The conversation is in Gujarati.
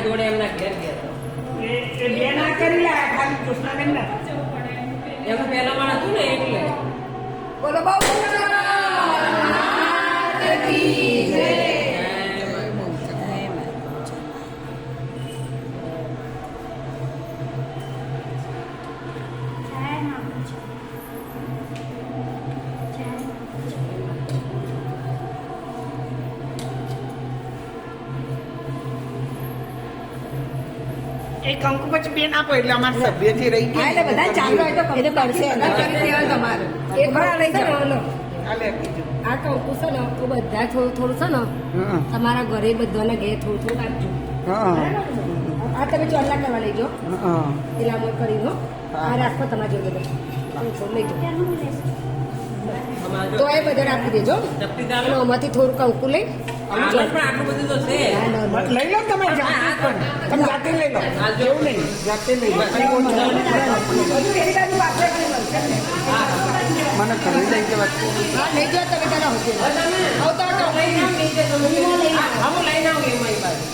જોડે એમના ઘેર ગયા એ બે ના કરી લે ખાલી કૃષ્ણાબેન ના એમાં પહેલા માણસ હતું ને એટલે બોલો બહુ એ કંકુ પછી બેન આપો એટલે અમારે સભ્યથી રહી હા એટલે બધા ચાલુ હોય તો એ તો કરશે કરી દેવાનું તમારે એક વાર લઈ જાઓ હાલે બીજું આ કંકુ છે ને તો બધા થોડું થોડું છે ને તમારા ઘરે બધાના ઘરે થોડું થોડું આપજો આ તમે ચોલા કરવા લઈ જાઓ પેલા મોર કરી દો આ રાખો તમારા જોડે થોડું થોડું લઈ જાઓ તો એ બધા રાખી દેજો અને આમાંથી થોડું કંકુ લઈ પણ આટલું બધું તો છે લઈ લો તમે જાતે પણ તમે જાતે લઈ લો એવું નહીં જાતે લઈ લો હજુ એની બાજુ પાછળ કરી મળશે ને. મને ઘણી લઈ જવા હા લઈ જાઓ તમે પેલા હોતી આવતા લઈને આવો, લઈને આવો એમાં એ બાજુ